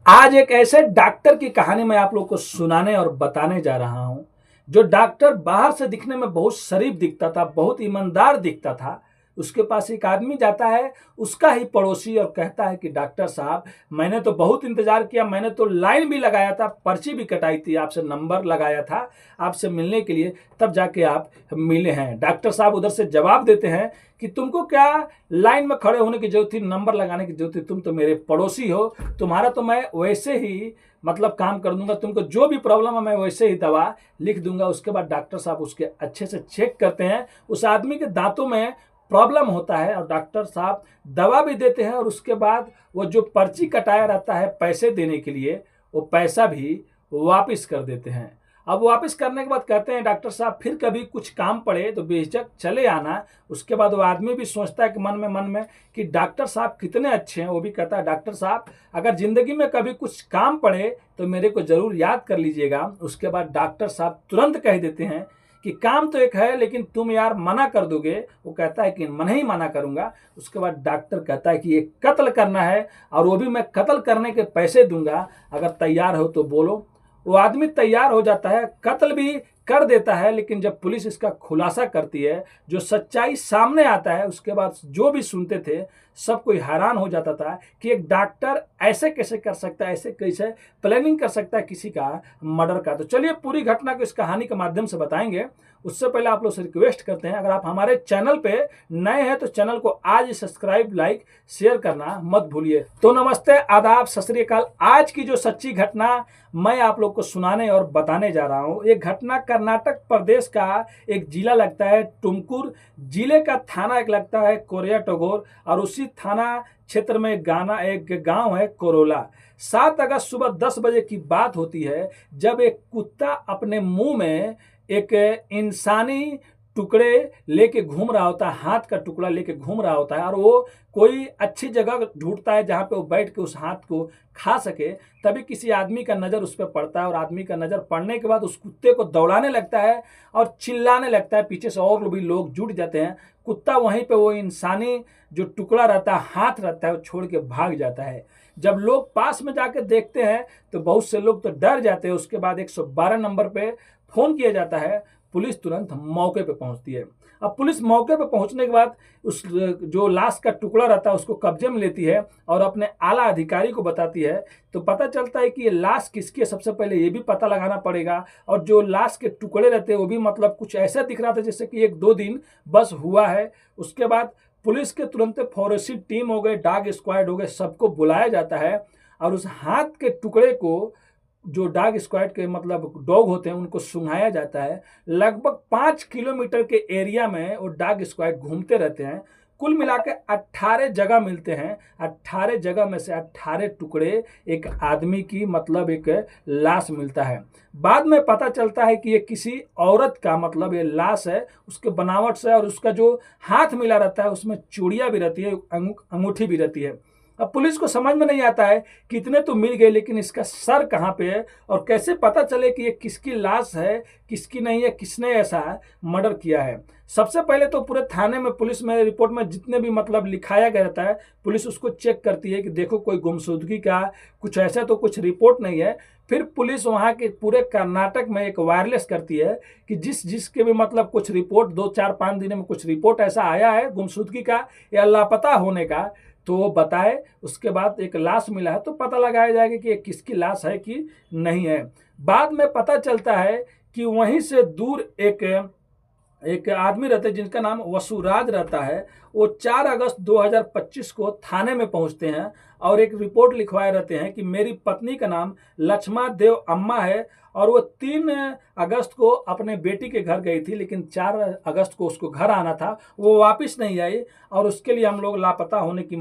आज एक ऐसे डॉक्टर की कहानी मैं आप लोग को सुनाने और बताने जा रहा हूं। जो डॉक्टर बाहर से दिखने में बहुत शरीफ दिखता था, बहुत ईमानदार दिखता था। उसके पास एक आदमी जाता है, उसका ही पड़ोसी, और कहता है कि डॉक्टर साहब, मैंने तो बहुत इंतजार किया, मैंने तो लाइन भी लगाया था, पर्ची भी कटाई थी, आपसे नंबर लगाया था आपसे मिलने के लिए, तब जाके आप मिले हैं। डॉक्टर साहब उधर से जवाब देते हैं कि तुमको क्या लाइन में खड़े होने की जरूरत थी, नंबर लगाने की जरूरत थी, तुम तो मेरे पड़ोसी हो, तुम्हारा तो मैं वैसे ही काम कर दूंगा, तुमको जो भी प्रॉब्लम है मैं वैसे ही दवा लिख दूंगा। उसके बाद डॉक्टर साहब उसके अच्छे से चेक करते हैं, उस आदमी के दांतों में प्रॉब्लम होता है, और डॉक्टर साहब दवा भी देते हैं, और उसके बाद वो जो पर्ची कटाया रहता है पैसे देने के लिए, वो पैसा भी वापस कर देते हैं। अब वापस करने के बाद कहते हैं डॉक्टर साहब, फिर कभी कुछ काम पड़े तो बेझिझक चले आना। उसके बाद वो आदमी भी सोचता है कि मन में कि डॉक्टर साहब कितने अच्छे हैं। वो भी कहता है डॉक्टर साहब, अगर जिंदगी में कभी कुछ काम पड़े तो मेरे को जरूर याद कर लीजिएगा। उसके बाद डॉक्टर साहब तुरंत कह देते हैं कि काम तो एक है, लेकिन तुम यार मना कर दोगे। वो कहता है कि मैं नहीं मना करूंगा। उसके बाद डॉक्टर कहता है कि ये कत्ल करना है, और वो भी मैं कत्ल करने के पैसे दूंगा, अगर तैयार हो तो बोलो। वो आदमी तैयार हो जाता है, कत्ल भी कर देता है। लेकिन जब पुलिस इसका खुलासा करती है, जो सच्चाई सामने आता है, उसके बाद जो भी सुनते थे सब कोई हैरान हो जाता था कि एक डॉक्टर ऐसे कैसे कर सकता है, ऐसे कैसे प्लानिंग कर सकता है किसी का मर्डर का। तो चलिए पूरी घटना को इस कहानी के माध्यम से बताएंगे। उससे पहले आप लोग से रिक्वेस्ट करते हैं, अगर आप हमारे चैनल पे नए हैं तो चैनल को आज सब्सक्राइब, लाइक, शेयर करना मत भूलिए। तो नमस्ते, आदाब, सत श्री अकाल। आज की जो सच्ची घटना मैं आप लोग को सुनाने और बताने जा रहा हूं, एक घटना कर्नाटक प्रदेश का एक जिला लगता है टुमकुर, जिले का थाना एक लगता है कोरिया टोगोर, और उसी थाना क्षेत्र में एक गांव है कोरोला। 7 अगस्त सुबह 10 बजे की बात होती है, जब एक कुत्ता अपने मुंह में एक इंसानी टुकड़े लेके घूम रहा होता है, हाथ का टुकड़ा लेके घूम रहा होता है, और वो कोई अच्छी जगह ढूंढता है जहां पे वो बैठ के उस हाथ को खा सके। तभी किसी आदमी का नजर उस पर पड़ता है, और आदमी का नजर पड़ने के बाद उस कुत्ते को दौड़ाने लगता है और चिल्लाने लगता है। पीछे से और भी लोग जुट जाते हैं। कुत्ता वहीं पे वो इंसानी जो टुकड़ा रहता है, हाथ रहता है, वो छोड़ के भाग जाता है। जब लोग पास में जाकर देखते हैं तो बहुत से लोग तो डर जाते हैं। उसके बाद 112 नंबर पे फोन किया जाता है। पुलिस तुरंत मौके पे पहुंचती है। अब पुलिस मौके पे पहुंचने के बाद उस जो लाश का टुकड़ा रहता है उसको कब्जे में लेती है और अपने आला अधिकारी को बताती है। तो पता चलता है कि ये लाश किसकी है, सबसे पहले ये भी पता लगाना पड़ेगा। और जो लाश के टुकड़े रहते हैं वो भी कुछ ऐसा दिख रहा था जैसे कि 1-2 दिन बस हुआ है। उसके बाद पुलिस के तुरंत फॉरेंसिक टीम हो गए, डॉग स्क्वाड हो गए, सबको बुलाया जाता है, और उस हाथ के टुकड़े को जो डॉग स्क्वाड के डॉग होते हैं उनको सुंघाया जाता है। लगभग 5 किलोमीटर के एरिया में वो डॉग स्क्वाड घूमते रहते हैं। कुल मिला के 18 जगह मिलते हैं। 18 जगह में से 18 टुकड़े एक आदमी की एक लाश मिलता है। बाद में पता चलता है कि ये किसी औरत का ये लाश है, उसके बनावट से, और उसका जो हाथ मिला रहता है उसमें चूड़ियां भी रहती है, अंगूठी भी रहती है। अब पुलिस को समझ में नहीं आता है कि इतने तो मिल गए, लेकिन इसका सर कहाँ पे है, और कैसे पता चले कि ये किसकी लाश है, किसकी नहीं है, किसने ऐसा मर्डर किया है। सबसे पहले तो पूरे थाने में पुलिस में रिपोर्ट में जितने भी लिखाया गया रहता है, पुलिस उसको चेक करती है कि देखो कोई गुमशुदगी का कुछ ऐसा तो कुछ रिपोर्ट नहीं है। फिर पुलिस वहाँ के पूरे कर्नाटक में एक वायरलेस करती है कि जिसके भी कुछ रिपोर्ट 2-4-5 दिन में कुछ रिपोर्ट ऐसा आया है गुमशुदगी का या लापता होने का, तो वो बताए। उसके बाद एक लाश मिला है तो पता लगाया जाएगा कि ये किसकी लाश है कि नहीं है। बाद में पता चलता है कि वहीं से दूर एक आदमी रहते हैं जिनका नाम वसुराज रहता है। वो 4 अगस्त 2025 को थाने में पहुंचते हैं और एक रिपोर्ट लिखवाए रहते हैं कि मेरी पत्नी का नाम लक्ष्मा देव अम्मा है, और वो 3 अगस्त को अपने बेटी के घर गई थी, लेकिन 4 अगस्त को उसको घर आना था, वो वापस नहीं आई, और उसके लिए हम लोग लापता होने की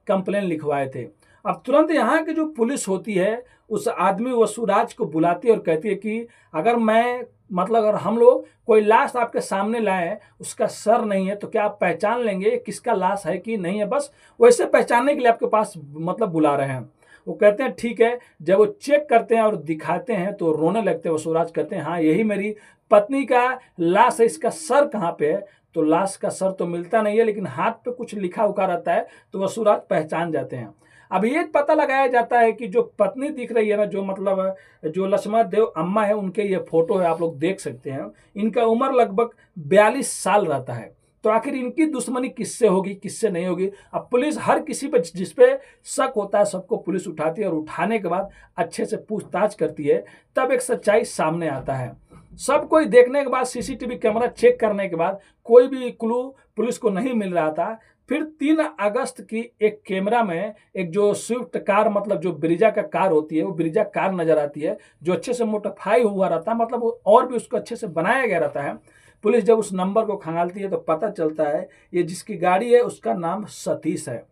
कंप्लेन लिखवाए थे। अब तुरंत यहाँ की जो पुलिस होती है उस आदमी वसुराज को बुलाती है और कहती है कि अगर मैं अगर हम लोग कोई लाश आपके सामने लाए, उसका सर नहीं है, तो क्या आप पहचान लेंगे किसका लाश है कि नहीं है? बस वैसे पहचानने के लिए आपके पास बुला रहे हैं। वो कहते हैं ठीक है। जब वो चेक करते हैं और दिखाते हैं तो रोने लगते हैं। वसुराज कहते हैं हाँ यही मेरी पत्नी का लाश है, इसका सर कहाँ पे है? तो लाश का सर तो मिलता नहीं है, लेकिन हाथ पे कुछ लिखा उखा रहता है, तो वसुराज पहचान जाते हैं। अब ये पता लगाया जाता है कि जो पत्नी दिख रही है ना, जो मतलब जो लक्ष्मण देव अम्मा है, उनके ये फोटो है, आप लोग देख सकते हैं। इनका उम्र लगभग 42 साल रहता है। तो आखिर इनकी दुश्मनी किससे होगी, किससे नहीं होगी? अब पुलिस हर किसी पे जिस पे शक होता है सबको पुलिस उठाती है, और उठाने के बाद अच्छे से पूछताछ करती है, तब एक सच्चाई सामने आता है। सब कोई देखने के बाद, सीसीटीवी कैमरा चेक करने के बाद कोई भी क्लू पुलिस को नहीं मिल रहा था। फिर 3 अगस्त की एक कैमरा में एक जो स्विफ्ट कार, मतलब जो ब्रीजा का कार होती है, वो ब्रीजा कार नजर आती है, जो अच्छे से मोडिफाई हुआ रहता है, मतलब और भी उसको अच्छे से बनाया गया रहता है। पुलिस जब उस नंबर को खंगालती है तो पता चलता है ये जिसकी गाड़ी है उसका नाम सतीश है।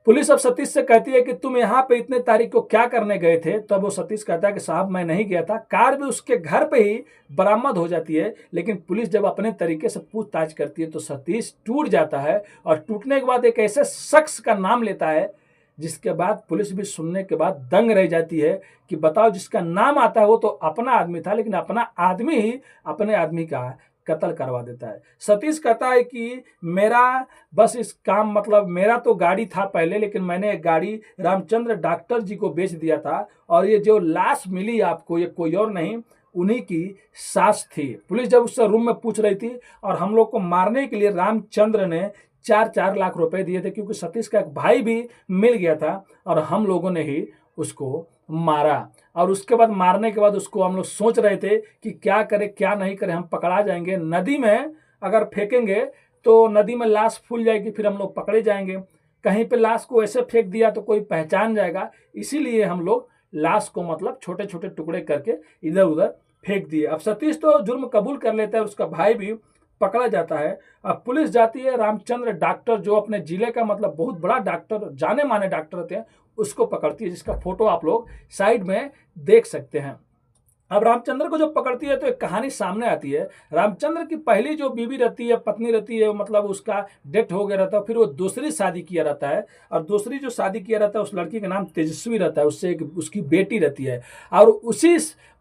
पुलिस अब सतीश से कहती है कि तुम यहाँ पे इतने तारीख को क्या करने गए थे? तब वो सतीश कहता है कि साहब मैं नहीं गया था। कार भी उसके घर पे ही बरामद हो जाती है। लेकिन पुलिस जब अपने तरीके से पूछताछ करती है तो सतीश टूट जाता है, और टूटने के बाद एक ऐसे शख्स का नाम लेता है जिसके बाद पुलिस भी सुनने के बाद दंग रह जाती है कि बताओ, जिसका नाम आता है वो तो अपना आदमी था, लेकिन अपना आदमी ही अपने आदमी का कत्ल करवा देता है। सतीश कहता है कि मेरा बस इस काम, मतलब मेरा तो गाड़ी था पहले, लेकिन मैंने एक गाड़ी रामचंद्र डॉक्टर जी को बेच दिया था, और ये जो लाश मिली आपको, ये कोई और नहीं, उन्हीं की सास थी। पुलिस जब उससे रूम में पूछ रही थी, और हम लोग को मारने के लिए रामचंद्र ने 4-4 लाख रुपए दिए थे, क्योंकि सतीश का एक भाई भी मिल गया था, और हम लोगों ने ही उसको मारा। और उसके बाद मारने के बाद उसको हम लोग सोच रहे थे कि क्या करें क्या नहीं करें, हम पकड़ा जाएंगे, नदी में अगर फेंकेंगे तो नदी में लाश फूल जाएगी, फिर हम लोग पकड़े जाएंगे। कहीं पे लाश को ऐसे फेंक दिया तो कोई पहचान जाएगा, इसीलिए हम लोग लाश को मतलब छोटे छोटे टुकड़े करके इधर उधर फेंक दिए। अब सतीश तो जुर्म कबूल कर लेता है, उसका भाई भी पकड़ा जाता है। अब पुलिस जाती है रामचंद्र डॉक्टर, जो अपने जिले का मतलब बहुत बड़ा डॉक्टर, जाने माने डॉक्टर होते हैं, उसको पकड़ती है, जिसका फोटो आप लोग साइड में देख सकते हैं। अब रामचंद्र को जो पकड़ती है तो एक कहानी सामने आती है। रामचंद्र की पहली जो बीवी रहती है, पत्नी रहती है, मतलब उसका डेथ हो गया रहता है, फिर वो दूसरी शादी किया रहता है, और दूसरी जो शादी किया रहता है उस लड़की का नाम तेजस्वी रहता है, उससे एक उसकी बेटी रहती है, और उसी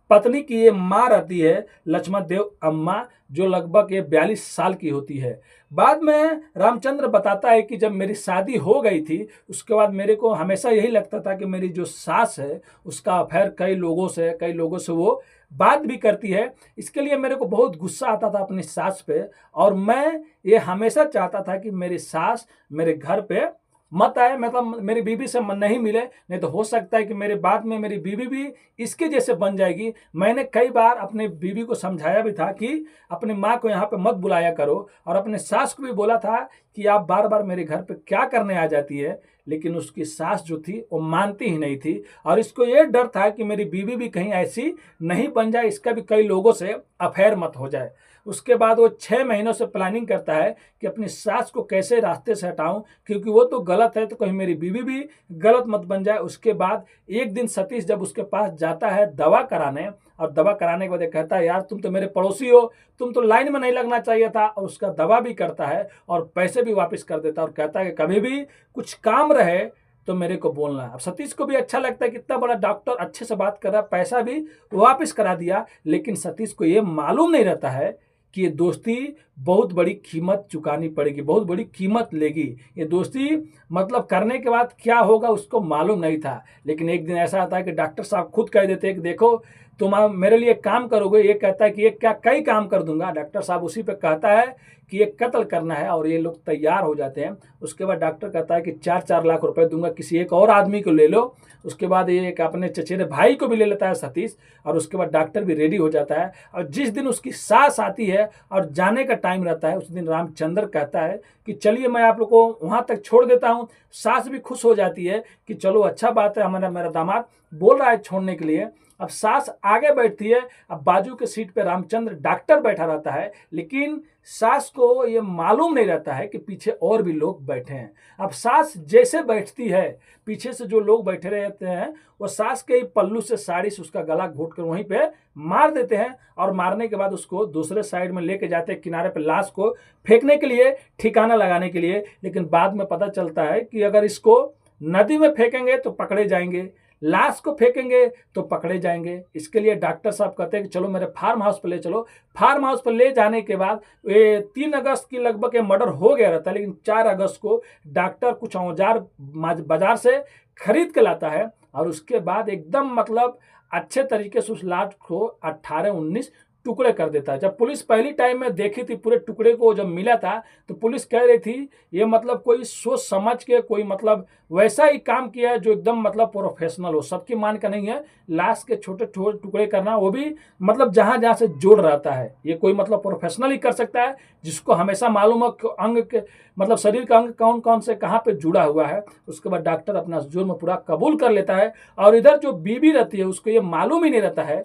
पत्नी की ये माँ रहती है लक्ष्मण देव अम्मा, जो लगभग ये 42 साल की होती है। बाद में रामचंद्र बताता है कि जब मेरी शादी हो गई थी, उसके बाद मेरे को हमेशा यही लगता था कि मेरी जो सास है उसका अफेयर कई लोगों से वो बात भी करती है। इसके लिए मेरे को बहुत गुस्सा आता था अपनी सास पे, और मैं ये हमेशा चाहता था कि मेरी सास मेरे घर पे मत आए, मतलब मेरी बीवी से मन नहीं मिले, नहीं तो हो सकता है कि मेरे बाद में मेरी बीवी भी इसके जैसे बन जाएगी। मैंने कई बार अपने बीवी को समझाया भी था कि अपनी माँ को यहाँ पे मत बुलाया करो, और अपने सास को भी बोला था कि आप बार बार मेरे घर पे क्या करने आ जाती है, लेकिन उसकी सास जो थी वो मानती ही नहीं थी, और इसको ये डर था कि मेरी बीवी भी कहीं ऐसी नहीं बन जाए, इसका भी कई लोगों से अफेयर मत हो जाए। उसके बाद वो 6 महीनों से प्लानिंग करता है कि अपनी सास को कैसे रास्ते से हटाऊं, क्योंकि वो तो गलत है, तो कहीं मेरी बीवी भी गलत मत बन जाए। उसके बाद एक दिन सतीश जब उसके पास जाता है दवा कराने, और दवा कराने के बाद कहता है यार तुम तो मेरे पड़ोसी हो, तुम तो लाइन में नहीं लगना चाहिए था, और उसका दवा भी करता है और पैसे भी वापस कर देता है, और कहता है कि कभी भी कुछ काम रहे तो मेरे को बोलना। अब सतीश को भी अच्छा लगता है कि इतना बड़ा डॉक्टर अच्छे से बात कर रहा है, पैसा भी वापस करा दिया, लेकिन सतीश को ये मालूम नहीं रहता है कि ये दोस्ती बहुत बड़ी कीमत चुकानी पड़ेगी, बहुत बड़ी कीमत लेगी। ये दोस्ती मतलब करने के बाद क्या होगा उसको मालूम नहीं था। लेकिन एक दिन ऐसा आता है कि डॉक्टर साहब खुद कह देते हैं कि देखो तुम मेरे लिए काम करोगे। ये कहता है कि ये क्या कई काम कर दूंगा। डॉक्टर साहब उसी पे कहता है कि ये कत्ल करना है, और ये लोग तैयार हो जाते हैं। उसके बाद डॉक्टर कहता है कि 4-4 लाख रुपए दूंगा, किसी एक और आदमी को ले लो। उसके बाद ये एक अपने चचेरे भाई को भी ले लेता है सतीश, और उसके बाद डॉक्टर भी रेडी हो जाता है। और जिस दिन उसकी सास आती है और जाने का टाइम रहता है, उस दिन रामचंद्र कहता है कि चलिए मैं आप लोग को वहाँ तक छोड़ देता हूँ। सास भी खुश हो जाती है कि चलो अच्छा बात है, मेरा दामाद बोल रहा है छोड़ने के लिए। अब सास आगे बैठती है, अब बाजू के सीट पे रामचंद्र डॉक्टर बैठा रहता है, लेकिन सास को ये मालूम नहीं रहता है कि पीछे और भी लोग बैठे हैं। अब सास जैसे बैठती है, पीछे से जो लोग बैठे रहते हैं वो सास के ही पल्लू से साड़ी से उसका गला घोट कर वहीं पे मार देते हैं, और मारने के बाद उसको दूसरे साइड में लेके जाते हैं किनारे पे, लाश को फेंकने के लिए, ठिकाना लगाने के लिए। लेकिन बाद में पता चलता है कि अगर इसको नदी में फेंकेंगे तो पकड़े जाएंगे, लाश को फेंकेंगे तो पकड़े जाएंगे। इसके लिए डॉक्टर साहब कहते हैं कि चलो मेरे फार्म हाउस पर ले चलो। फार्म हाउस पर ले जाने के बाद ये 3 अगस्त की लगभग ये मर्डर हो गया रहता है, लेकिन 4 अगस्त को डॉक्टर कुछ औजार बाजार से खरीद के लाता है और उसके बाद एकदम मतलब अच्छे तरीके से उस लाश को 18-19 टुकड़े कर देता है। जब पुलिस पहली टाइम में देखी थी पूरे टुकड़े को, जब मिला था तो पुलिस कह रही थी ये मतलब कोई सोच समझ के कोई मतलब वैसा ही काम किया है जो एकदम मतलब प्रोफेशनल हो, सबकी मान का नहीं है। लाश के छोटे छोटे टुकड़े करना, वो भी मतलब जहां जहां से जोड़ रहता है, ये कोई मतलब प्रोफेशनल ही कर सकता है जिसको हमेशा मालूम हो कि अंग के मतलब शरीर का अंग कौन कौन से कहाँ पे जुड़ा हुआ है। उसके बाद डॉक्टर अपना जुर्म पूरा कबूल कर लेता है और इधर जो बीवी रहती है उसको ये मालूम ही नहीं रहता है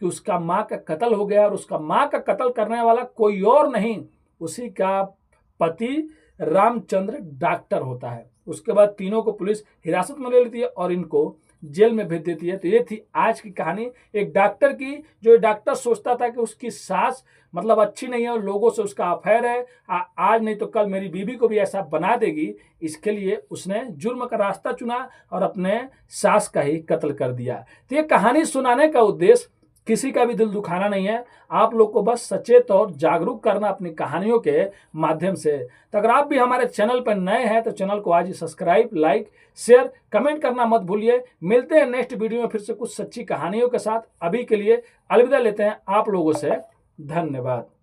कि उसका माँ का कत्ल हो गया और उसका माँ का कत्ल करने वाला कोई और नहीं, उसी का पति रामचंद्र डॉक्टर होता है। उसके बाद तीनों को पुलिस हिरासत में ले लेती है और इनको जेल में भेज देती है। तो ये थी आज की कहानी एक डॉक्टर की, जो डॉक्टर सोचता था कि उसकी सास मतलब अच्छी नहीं है और लोगों से उसका अफेयर है, आज नहीं तो कल मेरी बीवी को भी ऐसा बना देगी, इसके लिए उसने जुर्म का रास्ता चुना और अपने सास का ही कत्ल कर दिया। तो ये कहानी सुनाने का उद्देश्य किसी का भी दिल दुखाना नहीं है, आप लोग को बस सचेत और जागरूक करना अपनी कहानियों के माध्यम से। तो अगर आप भी हमारे चैनल पर नए हैं तो चैनल को आज ही सब्सक्राइब, लाइक, शेयर, कमेंट करना मत भूलिए। मिलते हैं नेक्स्ट वीडियो में फिर से कुछ सच्ची कहानियों के साथ। अभी के लिए अलविदा लेते हैं आप लोगों से। धन्यवाद।